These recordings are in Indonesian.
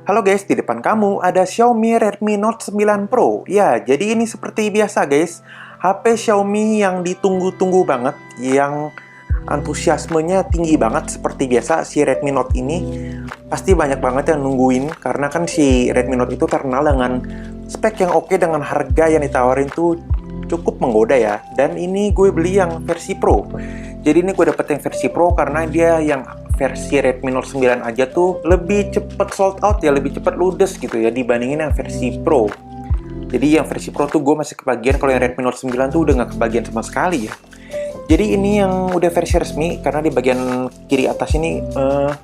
Halo guys, di depan kamu ada Xiaomi Redmi Note 9 Pro. Ya, jadi ini seperti biasa guys, HP Xiaomi yang ditunggu-tunggu banget, yang antusiasmenya tinggi banget seperti biasa. Si Redmi Note ini pasti banyak banget yang nungguin, karena kan si Redmi Note itu terkenal dengan spek yang oke, dengan harga yang ditawarin tuh cukup menggoda ya. Dan ini gue beli yang versi Pro. Jadi ini gue dapet yang versi Pro karena dia yang versi Redmi Note 9 aja tuh lebih cepet sold out ya, lebih cepet ludes gitu ya dibandingin yang versi Pro. Jadi yang versi Pro tuh gue masih kebagian, kalau yang Redmi Note 9 tuh udah nggak kebagian sama sekali ya. Jadi ini yang udah versi resmi, karena di bagian kiri atas ini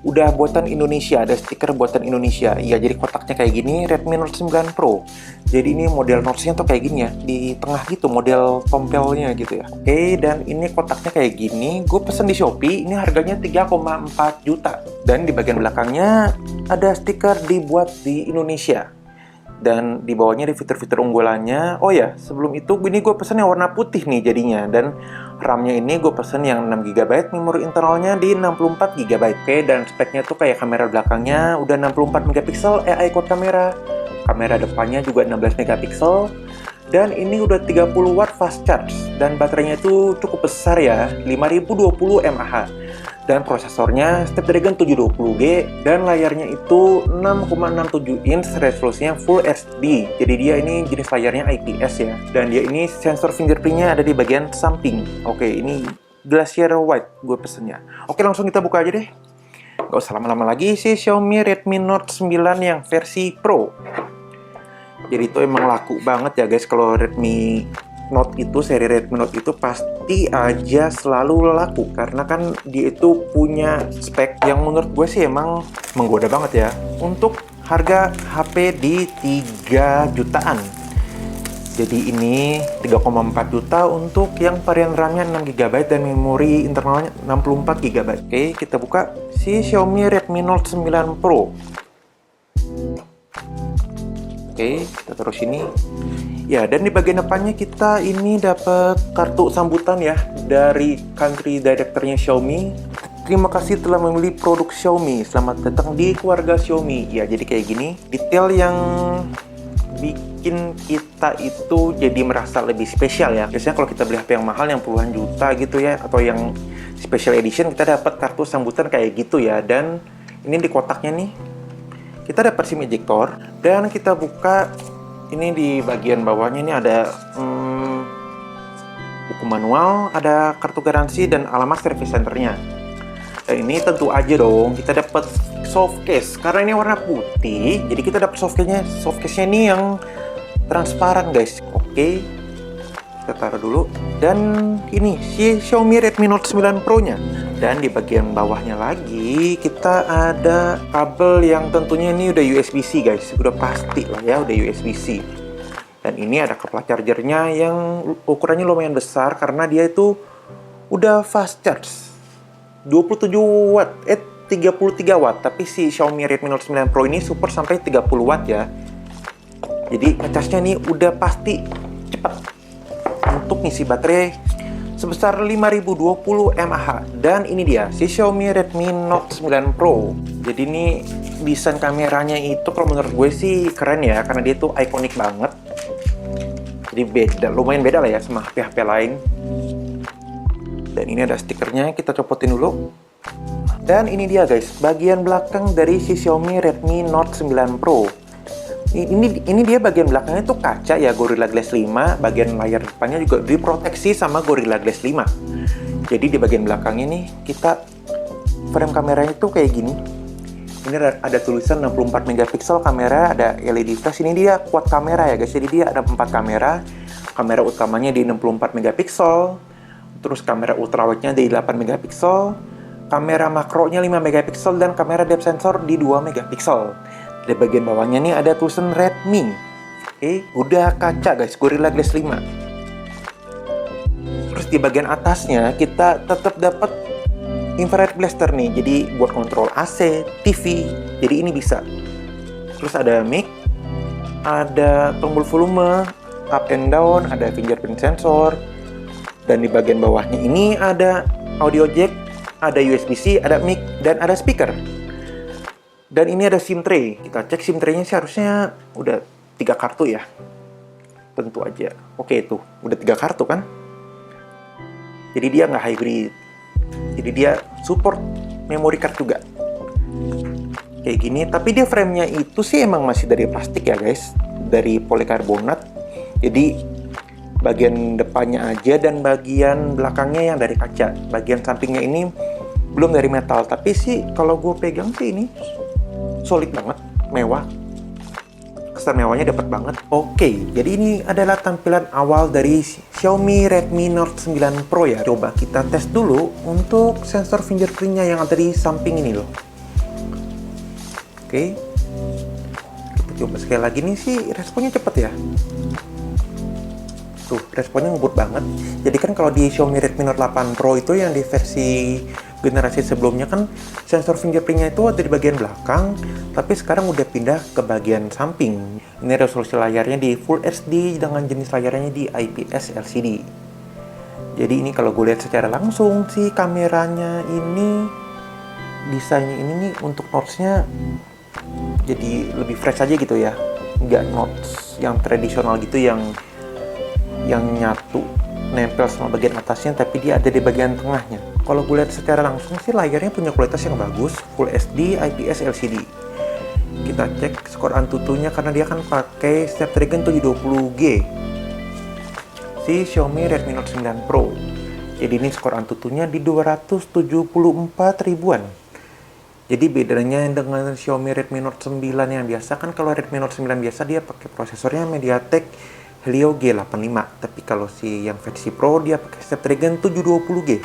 udah buatan Indonesia, ada stiker buatan Indonesia. Iya, jadi kotaknya kayak gini, Redmi Note 9 Pro. Jadi ini model Note-nya tuh kayak gini ya, di tengah gitu model tompelnya gitu ya. Oke, dan ini kotaknya kayak gini, gue pesen di Shopee, ini harganya 3,4 juta. Dan di bagian belakangnya ada stiker dibuat di Indonesia. Dan di bawahnya ada fitur-fitur unggulannya. Oh ya, sebelum itu ini gue pesen yang warna putih nih jadinya. Dan RAM-nya ini gue pesen yang 6GB, memori internalnya di 64GB. Oke, dan speknya tuh kayak kamera belakangnya udah 64MP AI quad kamera. Kamera depannya juga 16MP. Dan ini udah 30W fast charge. Dan baterainya itu cukup besar ya, 5020 mAh. Dan prosesornya Snapdragon 720G, dan layarnya itu 6,67 inch, resolusinya Full HD. Jadi dia ini jenis layarnya IPS ya. Dan dia ini sensor fingerprintnya ada di bagian samping. Oke, ini Glacier White gue pesennya. Oke, langsung kita buka aja deh. Gak usah lama-lama lagi, si Xiaomi Redmi Note 9 yang versi Pro. Jadi itu emang laku banget ya guys, kalau Redmi Note itu, seri Redmi Note itu pasti aja selalu laku, karena kan dia itu punya spek yang menurut gue sih emang menggoda banget ya. Untuk harga HP di 3 jutaan. Jadi ini 3,4 juta untuk yang varian RAM-nya 6GB dan memori internalnya 64GB. Oke, kita buka si Xiaomi Redmi Note 9 Pro. Oke, kita taruh sini. Ya, dan di bagian depannya kita ini dapat kartu sambutan ya dari country directornya Xiaomi. Terima kasih telah memilih produk Xiaomi. Selamat datang di keluarga Xiaomi. Ya, jadi kayak gini. Detail yang bikin kita itu jadi merasa lebih spesial ya. Biasanya kalau kita beli HP yang mahal yang puluhan juta gitu ya, atau yang special edition, kita dapat kartu sambutan kayak gitu ya. Dan ini di kotaknya nih, kita dapat SIM ejector. Dan kita buka. Ini di bagian bawahnya ini ada buku manual, ada kartu garansi dan alamat service centernya. Dan ini tentu aja dong kita dapat soft case, karena ini warna putih. Jadi kita dapat soft case-nya ini yang transparan guys. Oke, kita taruh dulu. Dan ini si Xiaomi Redmi Note 9 Pro-nya. Dan di bagian bawahnya lagi kita ada kabel yang tentunya ini udah USB-C guys, udah pasti lah ya, udah USB-C. Dan ini ada kabel chargernya yang ukurannya lumayan besar karena dia itu udah fast charge 27W, 33W, tapi si Xiaomi Redmi Note 9 Pro ini support sampai 30W ya. Jadi ngecasnya ini udah pasti cepat. Untuk ngisi baterai sebesar 5020 mAh. Dan ini dia si Xiaomi Redmi Note 9 Pro. Jadi ini desain kameranya itu kalau menurut gue sih keren ya, karena dia tuh ikonik banget. Jadi beda, lumayan beda lah ya sama HP-HP lain. Dan ini ada stikernya, kita copotin dulu. Dan ini dia guys, bagian belakang dari si Xiaomi Redmi Note 9 Pro. Ini dia bagian belakangnya tuh kaca ya, Gorilla Glass 5. Bagian layar depannya juga diproteksi sama Gorilla Glass 5. Jadi di bagian belakangnya nih, kita frame kameranya tuh kayak gini. Ini ada tulisan 64MP kamera, ada LED flash. Ini dia quad kamera ya guys. Jadi dia ada 4 kamera. Kamera utamanya di 64MP. Terus kamera ultrawide-nya di 8MP. Kamera makronya 5MP dan kamera depth sensor di 2MP. Di bagian bawahnya nih ada tulisan Redmi. Oke, udah kaca guys, Gorilla Glass 5. Terus di bagian atasnya kita tetap dapat infrared blaster nih. Jadi buat kontrol AC, TV. Jadi ini bisa. Terus ada mic, ada tombol volume, up and down, ada fingerprint sensor. Dan di bagian bawahnya ini ada audio jack, ada USB-C, ada mic, dan ada speaker. Dan ini ada SIM tray. Kita cek SIM tray-nya sih harusnya udah 3 kartu ya. Tentu aja. Oke, tuh udah 3 kartu kan. Jadi dia nggak hybrid. Jadi dia support memory card juga. Kayak gini, tapi dia frame-nya itu sih emang masih dari plastik ya guys. Dari polikarbonat. Jadi bagian depannya aja dan bagian belakangnya yang dari kaca. Bagian sampingnya ini belum dari metal. Tapi sih kalau gue pegang sih ini solid banget, mewah. Kesan mewahnya dapat banget. Oke, jadi ini adalah tampilan awal dari Xiaomi Redmi Note 9 Pro ya. Coba kita tes dulu untuk sensor fingerprintnya yang ada di samping ini loh. Oke, kita coba sekali lagi nih sih, responnya cepet ya. Tuh, responnya ngebut banget. Jadi kan kalau di Xiaomi Redmi Note 8 Pro itu yang di versi generasi sebelumnya kan sensor fingerprintnya itu ada di bagian belakang, tapi sekarang udah pindah ke bagian samping. Ini resolusi layarnya di Full HD dengan jenis layarnya di IPS LCD. Jadi ini kalau gue lihat secara langsung sih kameranya ini, desainnya ini nih untuk notch-nya jadi lebih fresh aja gitu ya, nggak notch yang tradisional gitu yang nyatu nempel sama bagian atasnya, tapi dia ada di bagian tengahnya. Kalau gue lihat secara langsung sih layarnya punya kualitas yang bagus, Full HD IPS LCD. Kita cek skor Antutunya karena dia kan pakai Snapdragon 720G si Xiaomi Redmi Note 9 Pro. Jadi ini skor Antutunya di 274 ribuan. Jadi bedanya dengan Xiaomi Redmi Note 9 yang biasa kan, kalau Redmi Note 9 biasa dia pakai prosesornya MediaTek Helio G85, tapi kalau si yang versi Pro dia pakai Snapdragon 720G.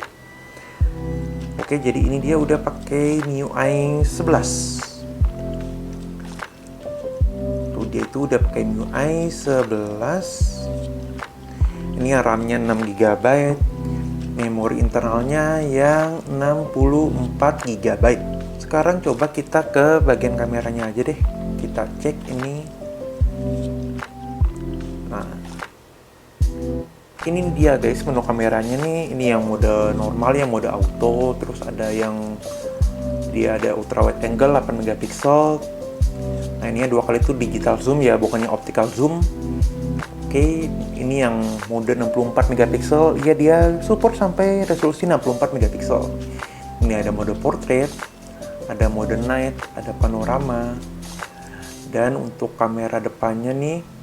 Oke, jadi ini dia udah pakai MIUI 11. Tuh dia itu udah pakai MIUI 11. Ini RAM-nya 6GB, memori internalnya yang 64 GB. Sekarang coba kita ke bagian kameranya aja deh. Kita cek ini. Nah, ini dia guys menu kameranya nih. Ini yang mode normal, yang mode auto, terus ada yang dia ada ultra wide angle 8 megapiksel. Nah, ini 2 kali itu digital zoom ya, bukannya optical zoom. Oke, ini yang mode 64 megapiksel. Ya, dia support sampai resolusi 64 megapiksel. Ini ada mode portrait, ada mode night, ada panorama. Dan untuk kamera depannya nih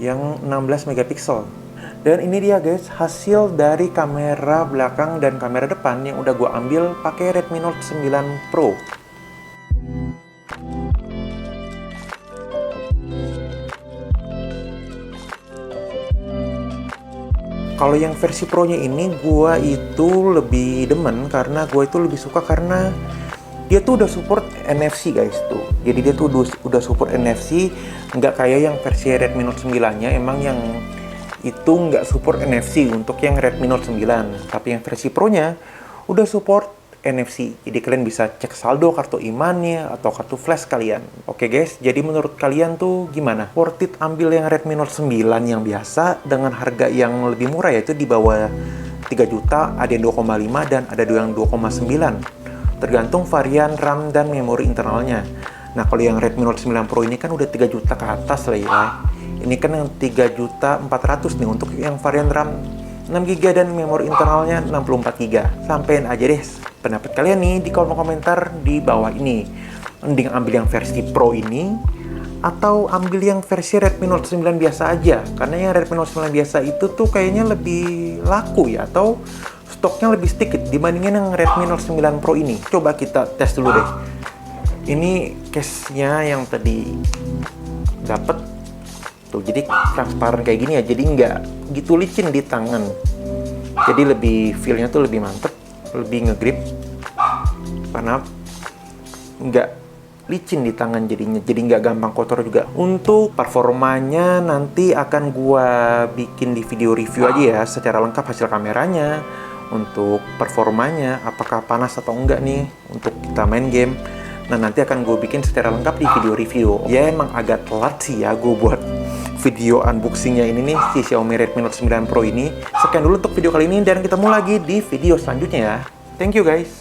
yang 16 megapiksel. Dan ini dia guys hasil dari kamera belakang dan kamera depan yang udah gue ambil pakai Redmi Note 9 Pro. Kalau yang versi Pro-nya ini gue itu lebih demen karena gue itu lebih suka karena dia tuh udah support NFC guys tuh. Jadi dia tuh udah support NFC, nggak kayak yang versi Redmi Note 9-nya emang yang itu nggak support NFC untuk yang Redmi Note 9. Tapi yang versi Pro-nya udah support NFC. Jadi kalian bisa cek saldo kartu imannya atau kartu flash kalian. Oke guys, jadi menurut kalian tuh gimana? Worth it ambil yang Redmi Note 9 yang biasa dengan harga yang lebih murah, yaitu di bawah 3 juta, ada yang 2,5 dan ada yang 2,9. Tergantung varian RAM dan memori internalnya. Nah, kalau yang Redmi Note 9 Pro ini kan udah 3 juta ke atas lah ya. Ini kan yang 3.400.000 nih untuk yang varian RAM 6GB dan memori internalnya 64GB. Sampein aja deh pendapat kalian nih di kolom komentar di bawah ini. Mending ambil yang versi Pro ini atau ambil yang versi Redmi Note 9 biasa aja. Karena yang Redmi Note 9 biasa itu tuh kayaknya lebih laku ya, atau stoknya lebih sedikit dibandingin yang Redmi Note 9 Pro ini. Coba kita tes dulu deh. Ini case-nya yang tadi dapet tuh, jadi transparan kayak gini ya, jadi nggak gitu licin di tangan. Jadi lebih feel-nya tuh lebih mantep, lebih ngegrip karena nggak licin di tangan jadinya, jadi nggak gampang kotor juga. Untuk performanya nanti akan gua bikin di video review aja ya, secara lengkap hasil kameranya, untuk performanya apakah panas atau enggak nih untuk kita main game. Nah, nanti akan gue bikin secara lengkap di video review. Ya emang agak telat sih ya gue buat video unboxingnya ini nih, si Xiaomi Redmi Note 9 Pro ini. Sekian dulu untuk video kali ini dan ketemu lagi di video selanjutnya ya. Thank you guys.